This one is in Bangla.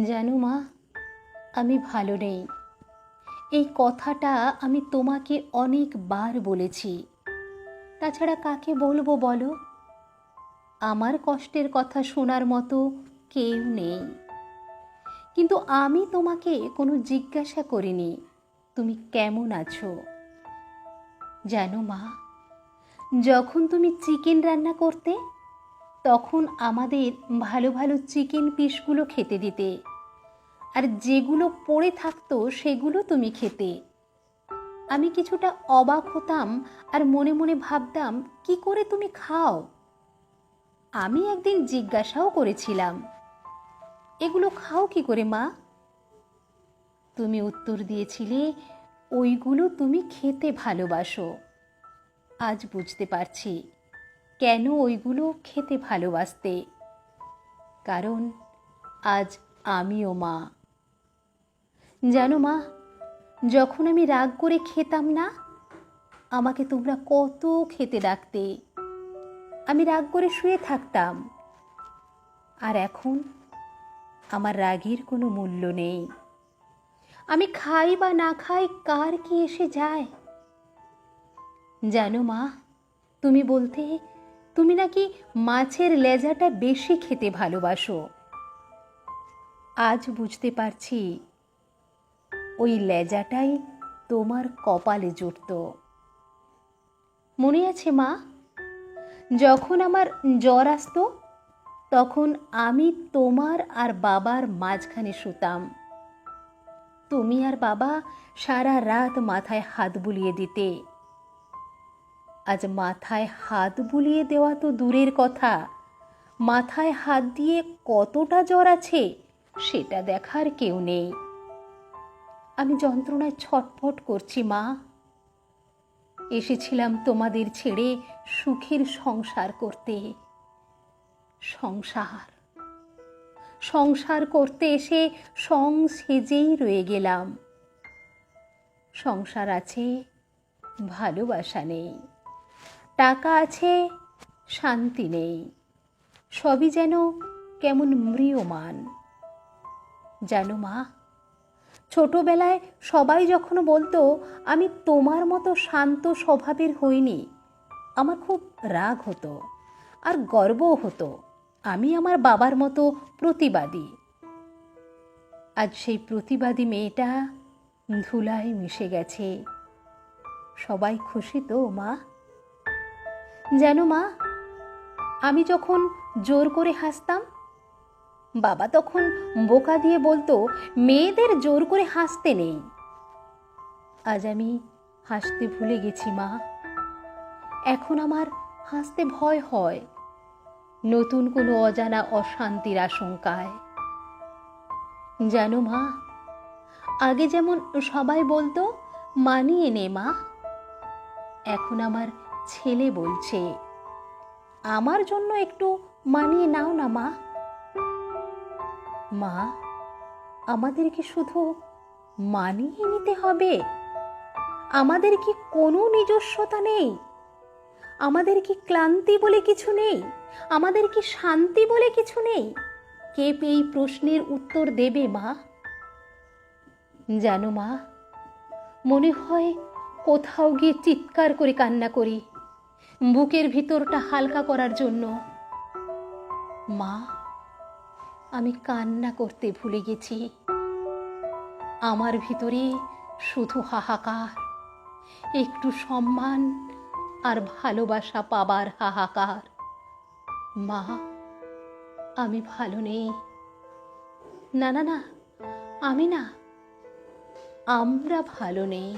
জানো মা, আমি ভালো নেই। এই কথাটা আমি তোমাকে অনেকবার বলেছি। তাছাড়া কাকে বলবো বলো? আমার কষ্টের কথা শোনার মতো কেউ নেই। কিন্তু আমি তোমাকে কোনো জিজ্ঞাসা করিনি তুমি কেমন আছো। জানো মা, যখন তুমি চিকেন রান্না করতে তখন আমাদের ভালো ভালো চিকেন পিসগুলো খেতে দিতে, আর যেগুলো পড়ে থাকতো সেগুলো তুমি খেতে। আমি কিছুটা অবাক হতাম আর মনে মনে ভাবতাম কি করে তুমি খাও। আমি একদিন জিজ্ঞাসাও করেছিলাম, এগুলো খাও কি করে মা? তুমি উত্তর দিয়েছিলে, ওইগুলো তুমি খেতে ভালোবাসো। আজ বুঝতে পারছি কেন ওইগুলো খেতে ভালোবাসতে। কারণ আজ আমিও মা। জানো মা, যখন আমি রাগ করে খেতাম না, আমাকে তোমরা কত খেতে ডাকতে। আমি রাগ করে শুয়ে থাকতাম। আর এখন আমার রাগের কোনো মূল্য নেই। আমি খাই বা না খাই, কার কি এসে যায়। জানো মা, তুমি বলতে তুমি নাকি মাছের লেজাটা বেশি খেতে ভালোবাসো। আজ বুঝতে পারছি ওই লেজাটাই তোমার কপালে জুটত। মনে আছে মা, যখন আমার জ্বর আসতো তখন আমি তোমার আর বাবার মাঝখানে শুতাম। তুমি আর বাবা সারা রাত মাথায় হাত বুলিয়ে দিতে। আজ মাথায় হাত বুলিয়ে দেওয়া তো দূরের কথা, মাথায় হাত দিয়ে কতটা জ্বর আছে সেটা দেখার কেউ নেই। আমি যন্ত্রণায় ছটফট করছি মা। এসেছিলাম তোমাদের ছেড়ে সুখের সংসার করতে। সংসার সংসার করতে এসে সং সেজেই রয়ে গেলাম। সংসার আছে, ভালোবাসা নেই। টাকা আছে, শান্তি নেই। সবই যেন কেমন ম্রিয়মাণ। জানো মা, ছোটবেলায় সবাই যখন বলতো আমি তোমার মতো শান্ত স্বভাবের হইনি, আমার খুব রাগ হতো আর গর্বও হতো। আমি আমার বাবার মতো প্রতিবাদী। আজ সেই প্রতিবাদী মেয়েটা ধুলায় মিশে গেছে। সবাই খুশি তো মা? জানো মা, আমি যখন জোর করে হাসতাম, বাবা তখন বোকা দিয়ে বলতো মেয়েদের জোর করে হাসতে নেই। আজ আমি হাসতে ভুলে গেছি মা। এখন আমার হাসতে ভয় হয়, নতুন কোনো অজানা অশান্তির আশঙ্কায়। জানো মা, আগে যেমন সবাই বলতো মানিয়ে নে মা, এখন আমার ছেলে বলছে আমার জন্য একটু মানিয়ে নাও না মা। মা, আমাদের কি শুধু মানিয়ে নিতে হবে? আমাদের কি কোনো নিজস্বতা নেই? আমাদের কি ক্লান্তি বলে কিছু নেই? আমাদের কি শান্তি বলে কিছু নেই? কে এই প্রশ্নের উত্তর দেবে মা? জানো মা, মনে হয় কোথাও গিয়ে চিৎকার করে কান্না করি, বুকের ভিতরটা হালকা করার জন্য। মা, আমি কান্না করতে ভুলে গেছি। আমার ভিতরে শুধু হাহাকার, একটু সম্মান আর ভালোবাসা পাবার হাহাকার। মা, আমি ভালো নেই। না না না, আমি না, আমরা ভালো নেই।